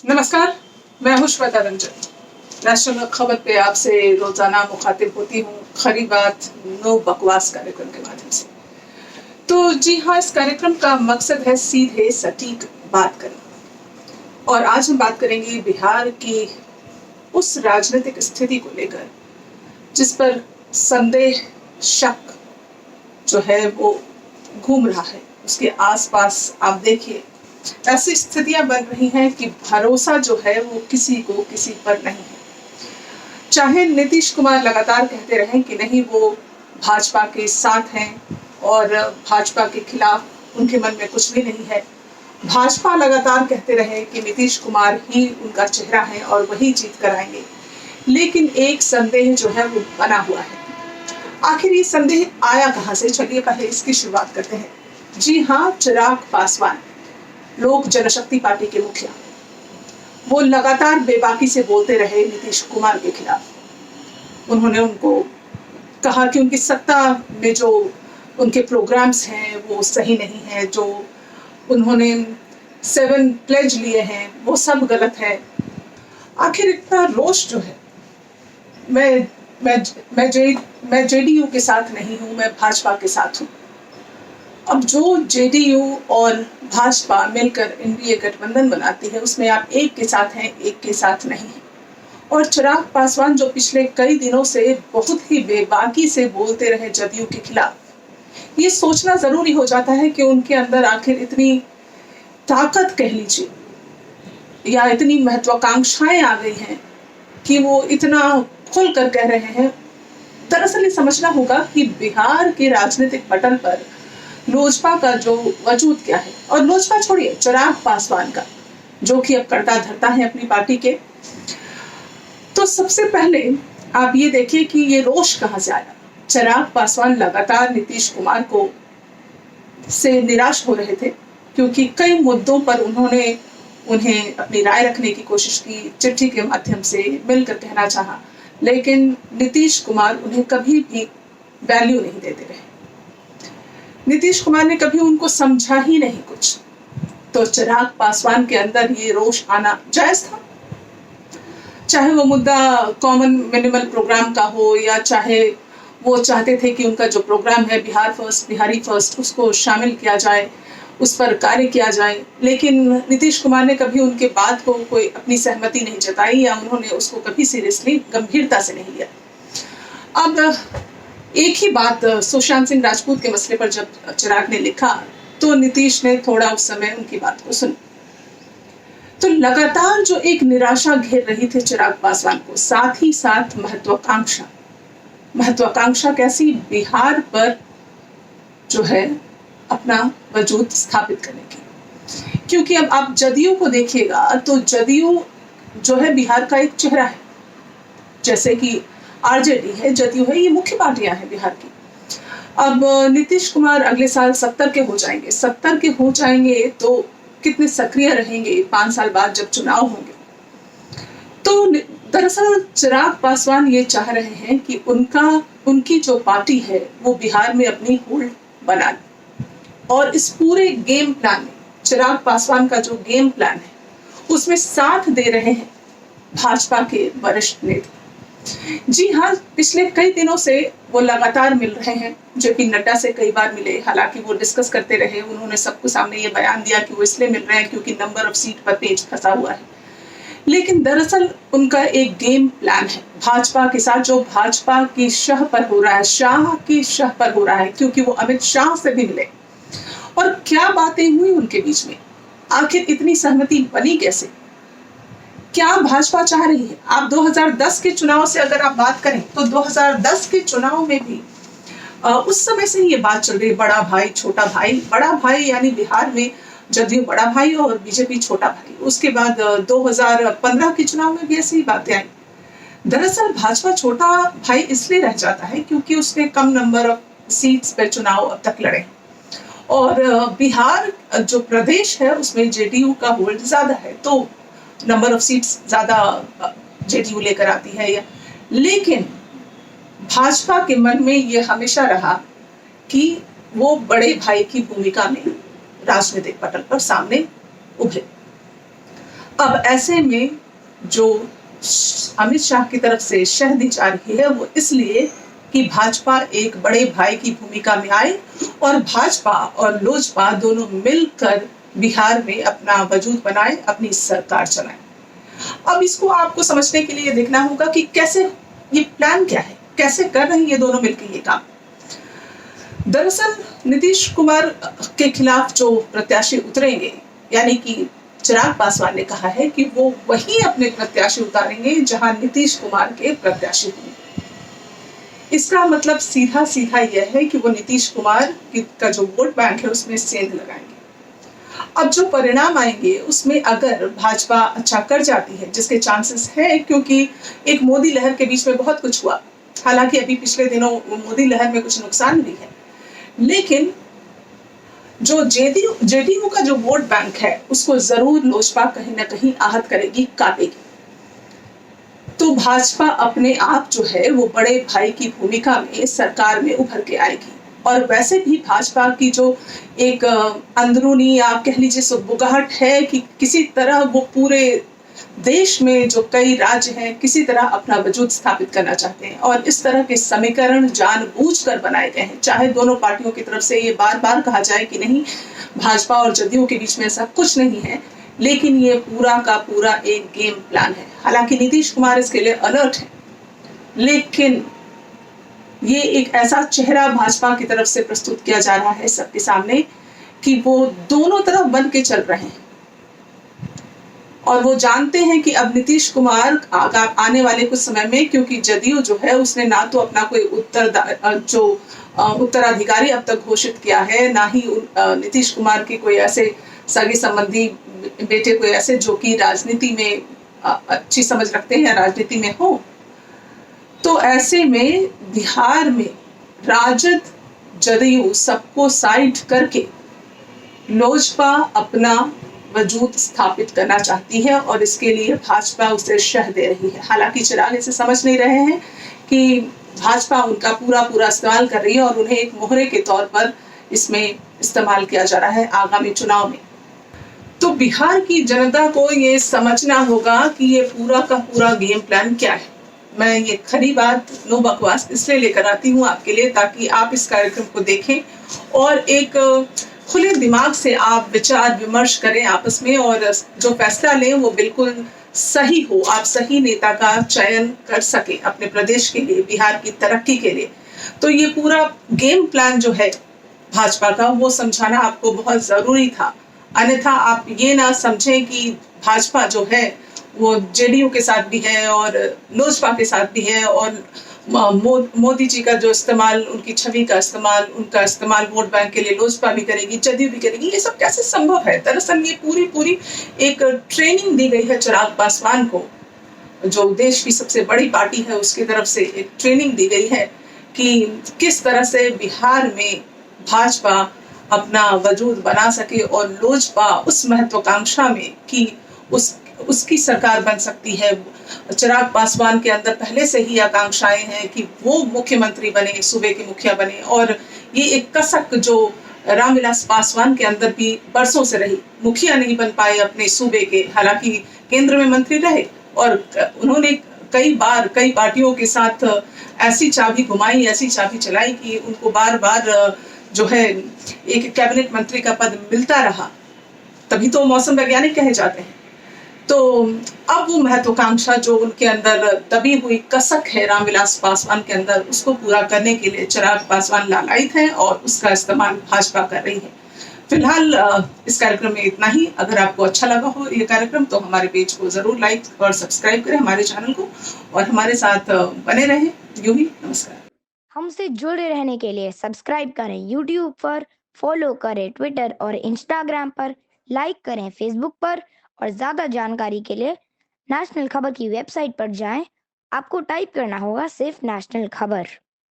नमस्कार, मैं हूं श्वेता रंजन। नेशनल खबर पे आपसे रोजाना मुखातिब होती हूँ खरी बात नो बकवास कार्यक्रम के माध्यम से। तो जी हाँ, इस कार्यक्रम का मकसद है सीधे सटीक बात करना। और आज हम बात करेंगे बिहार की उस राजनीतिक स्थिति को लेकर जिस पर संदेह, शक जो है वो घूम रहा है। उसके आसपास आप देखिए, ऐसी स्थितियां बन रही हैं कि भरोसा जो है वो किसी को किसी पर नहीं है। चाहे नीतीश कुमार लगातार कहते रहें कि नहीं, वो भाजपा के साथ हैं और भाजपा के खिलाफ उनके मन में कुछ भी नहीं है। भाजपा लगातार कहते रहे कि नीतीश कुमार ही उनका चेहरा है और वही जीत कर आएंगे, लेकिन एक संदेह जो है वो बना हुआ है। आखिर ये संदेह आया कहां से? चलिए पहले इसकी शुरुआत करते हैं। जी हाँ, चिराग पासवान, लोक जनशक्ति पार्टी के मुखिया, वो लगातार बेबाकी से बोलते रहे नीतीश कुमार के खिलाफ। उन्होंने उनको कहा कि उनकी सत्ता में जो उनके प्रोग्राम्स हैं वो सही नहीं है, जो उन्होंने 7 प्लेज लिए हैं वो सब गलत है। आखिर इतना रोष जो है, मैं जेडीयू के साथ नहीं हूँ, मैं भाजपा के साथ हूँ। अब जो जेडीयू और भाजपा मिलकर एनडीए गठबंधन बनाती है, उसमें आप एक के साथ हैं, एक के साथ नहीं हैं। और चिराग पासवान जो पिछले कई दिनों से बहुत ही बेबाकी से बोलते रहे जदयू के खिलाफ, ये सोचना जरूरी हो जाता है कि उनके अंदर आखिर इतनी ताकत कह लीजिए या इतनी महत्वाकांक्षाएं आ गई हैं कि वो इतना खुलकर कह रहे हैं। दरअसल ये समझना होगा कि बिहार के राजनीतिक पटल पर लोजपा का जो वजूद क्या है, और लोजपा छोड़िए, चिराग पासवान का, जो कि अब करता धरता है अपनी पार्टी के। तो सबसे पहले आप ये देखिए कि ये रोष कहां से आया। चिराग पासवान लगातार नीतीश कुमार को से निराश हो रहे थे, क्योंकि कई मुद्दों पर उन्होंने उन्हें अपनी राय रखने की कोशिश की, चिट्ठी के माध्यम से मिलकर कहना चाहा, लेकिन नीतीश कुमार उन्हें कभी भी वैल्यू नहीं देते रहे। नीतीश कुमार ने कभी उनको समझा ही नहीं कुछ। तो चिराग पासवान के अंदर ये रोष आना जायज था। चाहे वो मुद्दा कॉमन मिनिमल प्रोग्राम का हो, या चाहे वो चाहते थे कि उनका जो प्रोग्राम है बिहार फर्स्ट, बिहारी फर्स्ट, उसको शामिल किया जाए, उस पर कार्य किया जाए, लेकिन नीतीश कुमार ने कभी उनके बात को कोई अपनी सहमति नहीं जताई, या उन्होंने उसको कभी सीरियसली, गंभीरता से नहीं लिया। अब एक ही बात सुशांत सिंह राजपूत के मसले पर जब चिराग ने लिखा, तो नीतीश ने थोड़ा उस समय उनकी बात को सुना। तो लगातार जो एक निराशा घेर रही थी चिराग पासवान को, साथ ही साथ महत्वाकांक्षा कैसी? बिहार पर जो है अपना वजूद स्थापित करने की। क्योंकि अब आप जदयू को देखिएगा तो जदयू जो है बिहार का एक चेहरा है, जैसे कि आरजेडी है, जदयू है, ये मुख्य पार्टियां हैं बिहार की। अब नीतीश कुमार अगले साल 70 के हो जाएंगे। 70 के हो जाएंगे तो कितने सक्रिय रहेंगे 5 साल बाद जब चुनाव होंगे। तो दरअसल चिराग पासवान ये चाह रहे हैं कि उनकी जो पार्टी है वो बिहार में अपनी होल्ड बना ले। और इस पूरे गेम प्लान में, चिराग पासवान का जो गेम प्लान है, उसमें साथ दे रहे हैं भाजपा के वरिष्ठ नेता। जी हाँ, पिछले कई दिनों से वो लगातार मिल रहे हैं। जेपी नड्डा से कई बार मिले, हालांकि वो डिस्कस करते रहे। उन्होंने सबके सामने ये बयान दिया कि वो इसलिए मिल रहे हैं क्योंकि नंबर ऑफ सीट पर पेच फंसा हुआ है। लेकिन दरअसल उनका एक गेम प्लान है भाजपा के साथ, जो भाजपा की शह पर हो रहा है, शाह की शह पर हो रहा है, क्योंकि वो अमित शाह से भी मिले। और क्या बातें हुई उनके बीच में, आखिर इतनी सहमति बनी कैसे? क्या भाजपा चाह रही है? आप 2010 के चुनाव से अगर आप बात करें तो 2010 के चुनाव में भी उस समय से ही ये बात चल रही है, बड़ा भाई छोटा भाई। बड़ा भाई यानी बिहार में जदयू बड़ा भाई और बीजेपी छोटा भाई। उसके बाद 2015 के चुनाव में भी ऐसी ही बातें आई। दरअसल भाजपा छोटा भाई इसलिए रह जाता है क्योंकि उसने कम नंबर ऑफ सीट्स पर चुनाव अब तक लड़े, और बिहार जो प्रदेश है उसमें जेडीयू का होल्ड ज्यादा है, तो नंबर ऑफ सीट्स ज्यादा जेडीयू लेकर आती है। लेकिन भाजपा के मन में ये हमेशा रहा कि वो बड़े भाई की भूमिका में राजनीतिक पटल पर सामने उभरे। अब ऐसे में जो अमित शाह की तरफ से शह दी जा रही है वो इसलिए कि भाजपा एक बड़े भाई की भूमिका में आए और भाजपा और लोजपा दोनों मिलकर बिहार में अपना वजूद बनाए, अपनी सरकार चलाए। अब इसको आपको समझने के लिए देखना होगा कि कैसे ये प्लान क्या है, कैसे कर रहे हैं ये दोनों मिलकर ये काम। दरअसल नीतीश कुमार के खिलाफ जो प्रत्याशी उतरेंगे, यानी कि चिराग पासवान ने कहा है कि वो वही अपने प्रत्याशी उतारेंगे जहां नीतीश कुमार के प्रत्याशी होंगे। इसका मतलब सीधा सीधा यह है कि वो नीतीश कुमार का जो वोट बैंक है उसमें सेंध लगाएंगे। अब जो परिणाम आएंगे उसमें अगर भाजपा अच्छा कर जाती है, जिसके चांसेस है, क्योंकि एक मोदी लहर के बीच में बहुत कुछ हुआ, हालांकि अभी पिछले दिनों मोदी लहर में कुछ नुकसान भी है, लेकिन जो जेडीयू का जो वोट बैंक है उसको जरूर लोजपा कहीं ना कहीं आहत करेगी, काटेगी। तो भाजपा अपने आप जो है वो बड़े भाई की भूमिका में सरकार में उभर के आएगी। और वैसे भी भाजपा की जो एक अंदरूनी आप कह लीजिए सुगबुगाहट है कि किसी तरह वो पूरे देश में जो कई राज्य हैं किसी तरह अपना वजूद स्थापित करना चाहते हैं, और इस तरह के समीकरण जानबूझकर बनाए गए हैं। चाहे दोनों पार्टियों की तरफ से ये बार बार कहा जाए कि नहीं, भाजपा और जदयू के बीच में ऐसा कुछ नहीं है, लेकिन ये पूरा का पूरा एक गेम प्लान है। हालांकि नीतीश कुमार इसके लिए अलर्ट है, लेकिन ये एक ऐसा चेहरा भाजपा की तरफ से प्रस्तुत किया जा रहा है सबके सामने कि वो दोनों तरफ बन के चल रहे हैं, और वो जानते हैं कि अब नीतीश कुमार आने वाले कुछ समय में, क्योंकि जदयू जो है उसने ना तो अपना कोई उत्तराधिकारी अब तक घोषित किया है, ना ही नीतीश कुमार के कोई ऐसे सगे संबंधी बेटे कोई ऐसे जो कि राजनीति में अच्छी समझ रखते हैं, राजनीति में हो। तो ऐसे में बिहार में राजद जदयू सबको साइड करके लोजपा अपना वजूद स्थापित करना चाहती है, और इसके लिए भाजपा उसे शह दे रही है। हालांकि चिराग इसे समझ नहीं रहे हैं कि भाजपा उनका पूरा पूरा इस्तेमाल कर रही है और उन्हें एक मोहरे के तौर पर इसमें इस्तेमाल किया जा रहा है आगामी चुनाव में। तो बिहार की जनता को ये समझना होगा कि ये पूरा का पूरा गेम प्लान क्या है। मैं ये खरी बात नो बकवास इसलिए लेकर आती हूँ आपके लिए, ताकि आप इस कार्यक्रम को देखें और एक खुले दिमाग से आप विचार विमर्श करें आपस में, और जो फैसला लें वो बिल्कुल सही हो, आप सही नेता का चयन कर सके अपने प्रदेश के लिए, बिहार की तरक्की के लिए। तो ये पूरा गेम प्लान जो है भाजपा का, वो समझाना आपको बहुत जरूरी था। अन्यथा आप ये ना समझें कि भाजपा जो है वो जेडीयू के साथ भी है और लोजपा के साथ भी है, और मोदी जी का जो इस्तेमाल, उनकी छवि का इस्तेमाल, उनका इस्तेमाल वोट बैंक के लिए लोजपा भी करेगी, जदयू भी करेगी। ये सब कैसे संभव है? दरअसल ये पूरी पूरी एक ट्रेनिंग दी गई है चिराग पासवान को, जो देश की सबसे बड़ी पार्टी है उसकी तरफ से एक ट्रेनिंग दी गई है कि किस तरह से बिहार में भाजपा अपना वजूद बना सके और लोजपा उस महत्वाकांक्षा में कि उसकी सरकार बन सकती है। चिराग पासवान के अंदर पहले से ही आकांक्षाएं हैं कि वो मुख्यमंत्री बने, सूबे के मुखिया बने, और ये एक कसक जो रामविलास पासवान के अंदर भी बरसों से रही। मुखिया नहीं बन पाए अपने सूबे के, हालांकि केंद्र में मंत्री रहे, और उन्होंने कई बार कई पार्टियों के साथ ऐसी चाबी घुमाई, ऐसी चाबी चलाई कि उनको बार बार जो है एक कैबिनेट मंत्री का पद मिलता रहा। तभी तो मौसम वैज्ञानिक कहे जाते हैं। तो अब वो महत्वाकांक्षा जो उनके अंदर दबी हुई कसक है रामविलास पासवान के अंदर, उसको पूरा करने के लिए चिराग पासवान लालायित हैं और उसका इस्तेमाल भाजपा कर रही है। फिलहाल इस कार्यक्रम में इतना ही। अगर आपको अच्छा लगा हो ये कार्यक्रम तो हमारे पेज को जरूर लाइक और सब्सक्राइब करें, हमारे चैनल को, और हमारे साथ बने रहें। यूं ही नमस्कार। हमसे जुड़े रहने के लिए सब्सक्राइब करें यूट्यूब पर, फॉलो करें ट्विटर और इंस्टाग्राम पर, लाइक करें फेसबुक पर, और ज़्यादा जानकारी के लिए नेशनल खबर की वेबसाइट पर जाएं। आपको टाइप करना होगा सिर्फ नेशनल खबर।